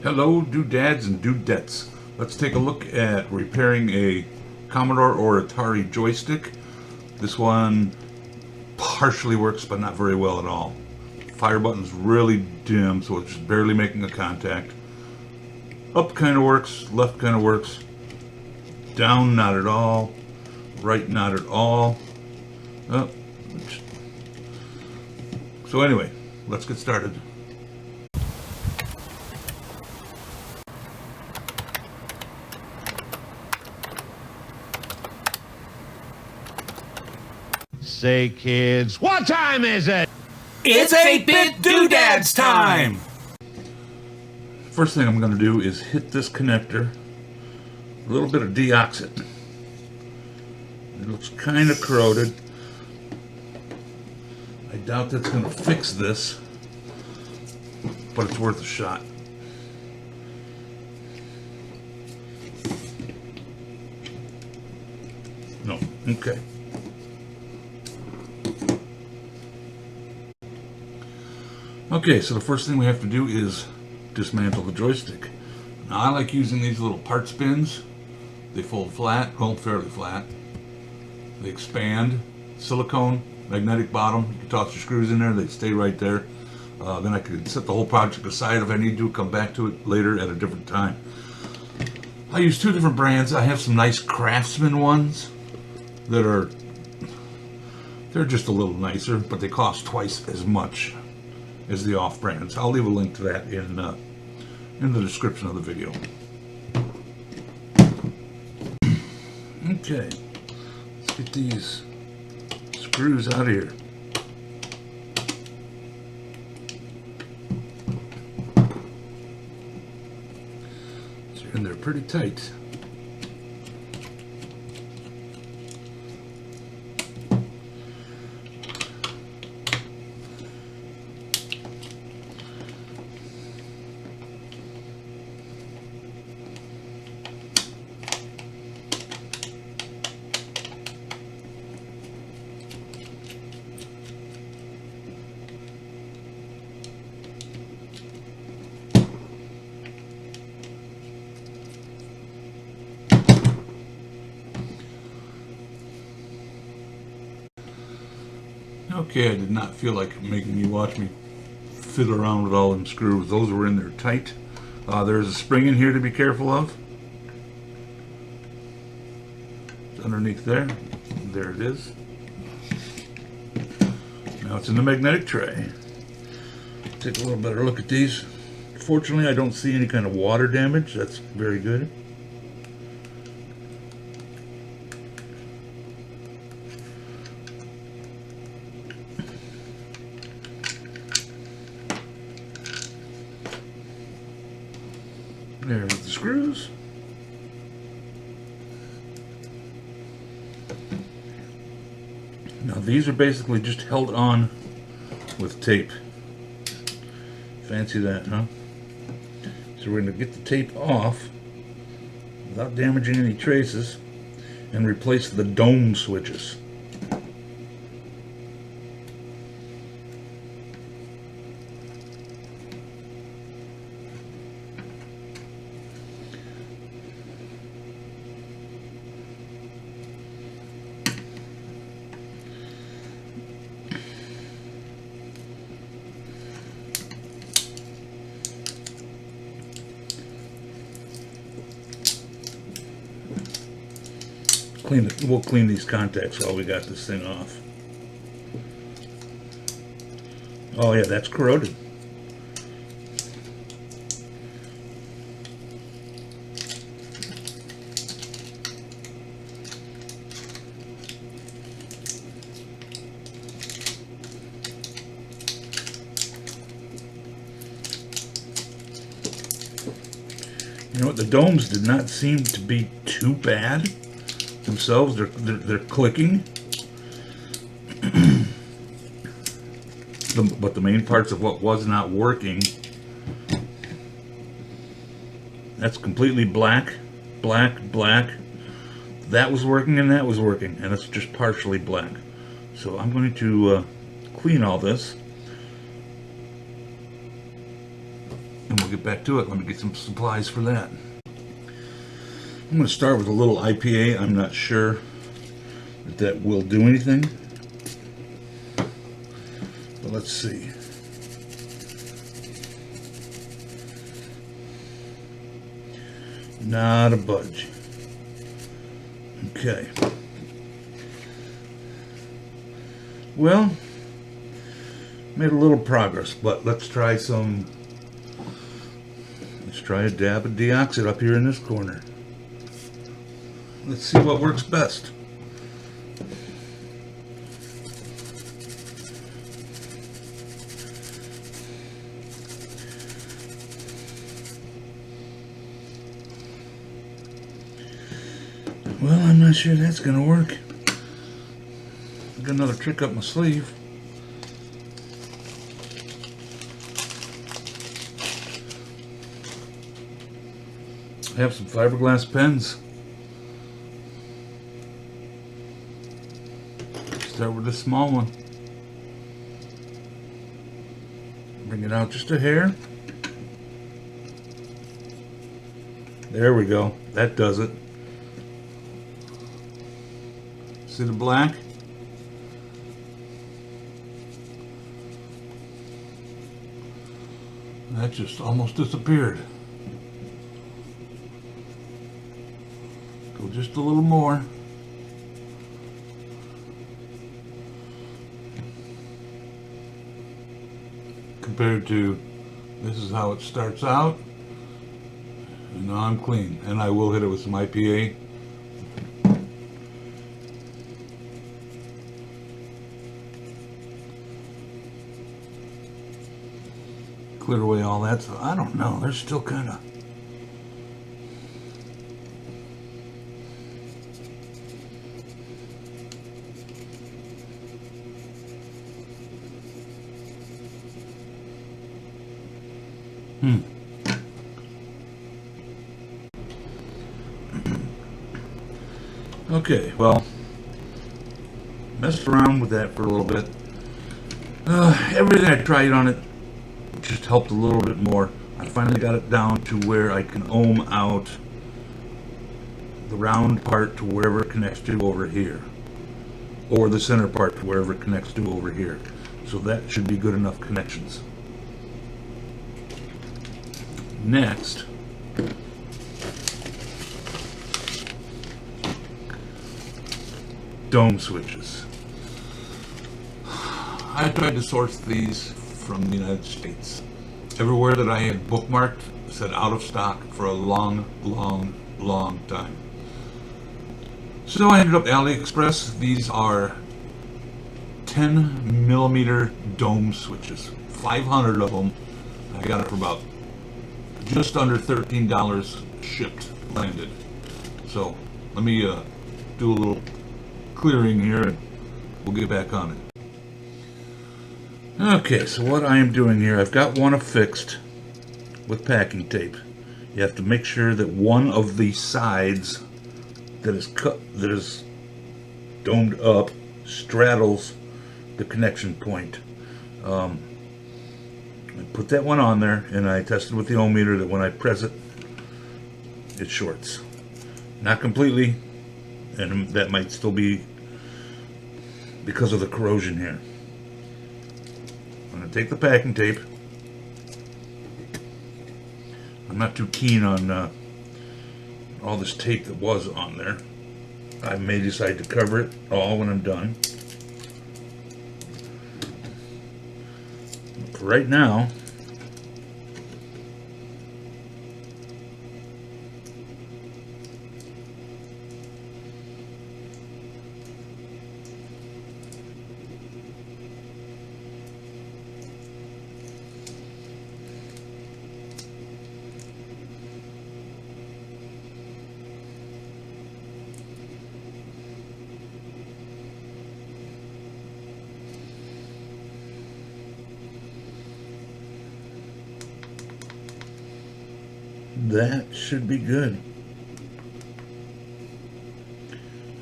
Hello, doodads and dudettes. Let's take a look at repairing a Commodore or Atari joystick. This one partially works, but not very well at all. Fire button's really dim, so it's just barely making a contact. Up kind of works, left kind of works. Down, not at all. Right, not at all. Oh. So anyway, let's get started. Say, kids, what time is it? It's 8-bit doodads time! First thing I'm going to do is hit this connector. A little bit of deoxit. It looks kind of corroded. I doubt that's going to fix this, but it's worth a shot. No, okay. Okay, so the first thing we have to do is dismantle the joystick. Now I like using these little parts bins. They fold flat, well, fairly flat. They expand, silicone, magnetic bottom. You can toss your screws in there, they stay right there. Then I can set the whole project aside if I need to, come back to it later at a different time. I use two different brands. I have some nice Craftsman ones that they're just a little nicer, but they cost twice as much as the off-brands. I'll leave a link to that in the description of the video. Okay, let's get these screws out of here. So you're in there pretty tight. Okay, I did not feel like making you watch me fiddle around with all them screws. Those were in there tight. There's a spring in here to be careful of. It's underneath there. There it is. Now it's in the magnetic tray. Take a little better look at these. Fortunately, I don't see any kind of water damage. That's very good. There's the screws. Now these are basically just held on with tape. Fancy that, huh? So we're going to get the tape off without damaging any traces and replace the dome switches. We'll clean these contacts while we got this thing off. Oh yeah, that's corroded. You know what, the domes did not seem to be too bad themselves. They're clicking. But the main parts of what was not working, that's completely black, black. That was working and that was working, and it's just partially black. So I'm going to clean all this, and we'll we'll get back to it. Let me get some supplies for that. I'm going to start with a little IPA. I'm not sure if that will do anything, but let's see. Not a budge. Okay. Well, made a little progress, but let's try a dab of deoxit up here in this corner. Let's see what works best. Well, I'm not sure that's gonna work. Got another trick up my sleeve. I have some fiberglass pens. Start with this small one. Bring it out just a hair. There we go. That does it. See the black? That just almost disappeared. Go just a little more. Compared to this is how it starts out. And now I'm clean. And I will hit it with some IPA. Clear away all that, so I don't know, there's still kind of okay, well, messed around with that for a little bit. Everything I tried on it just helped a little bit more. I finally got it down to where I can ohm out the round part to wherever it connects to over here, or the center part to wherever it connects to over here. So that should be good enough connections. Next, dome switches. I tried to source these from the United States. Everywhere that I had bookmarked said out of stock for a long time. So I ended up AliExpress. These are 10 millimeter dome switches, 500 of them. I got it for about just under $13 shipped, landed. So let me do a little clearing here and we'll get back on it. Okay, so what I am doing here, I've got one affixed with packing tape. You have to make sure that one of the sides that is domed up straddles the connection point. I put that one on there, and I tested with the ohm meter that when I press it, it shorts. Not completely, and that might still be because of the corrosion here. I'm going to take the packing tape. I'm not too keen on all this tape that was on there. I may decide to cover it all when I'm done. For right now, that should be good.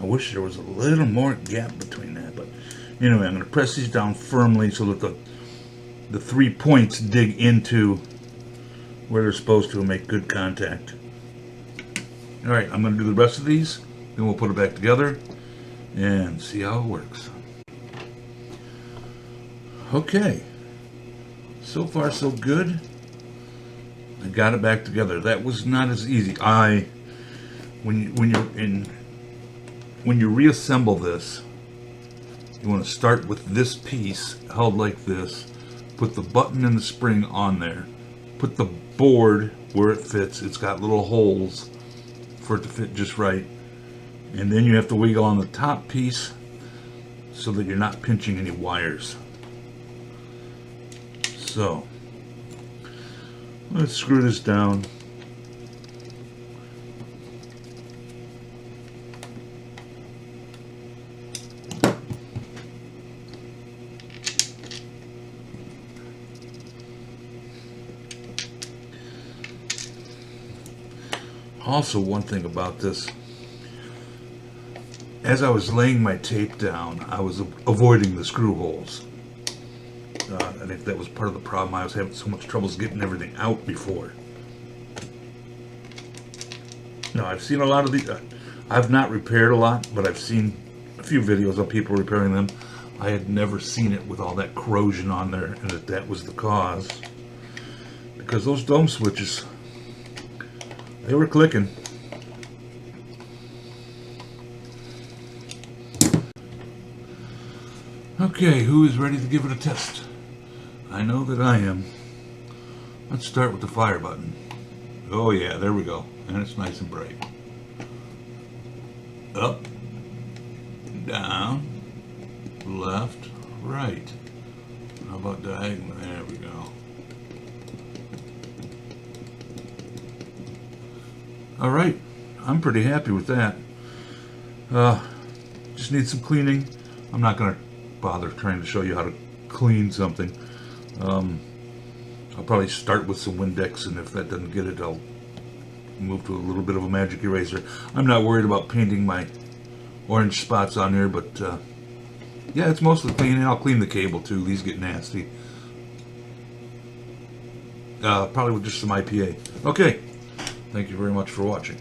I wish there was a little more gap between that, but anyway, I'm going to press these down firmly so that the 3 points dig into where they're supposed to and make good contact. Alright, I'm going to do the rest of these, then we'll put it back together and see how it works. Okay, so far so good. I got it back together. That was not as easy. When you reassemble this, you want to start with this piece held like this, put the button and the spring on there, put the board where it fits. It's got little holes for it to fit just right, and then you have to wiggle on the top piece so that you're not pinching any wires. So let's screw this down. Also, one thing about this, as I was laying my tape down, I was avoiding the screw holes. I think that was part of the problem. I was having so much trouble getting everything out before. Now, I've seen a lot of these. I've not repaired a lot, but I've seen a few videos of people repairing them. I had never seen it with all that corrosion on there, and that was the cause. Because those dome switches, they were clicking. Okay, who is ready to give it a test? I know that I am. Let's start with the fire button. Oh yeah, there we go. And it's nice and bright. Up, down, left, right. How about diagonal? There we go. Alright, I'm pretty happy with that. Just need some cleaning. I'm not going to bother trying to show you how to clean something. I'll probably start with some Windex, and if that doesn't get it, I'll move to a little bit of a magic eraser. I'm not worried about painting my orange spots on here, but yeah, it's mostly clean, and I'll clean the cable too. These get nasty. Probably with just some IPA. Okay, thank you very much for watching.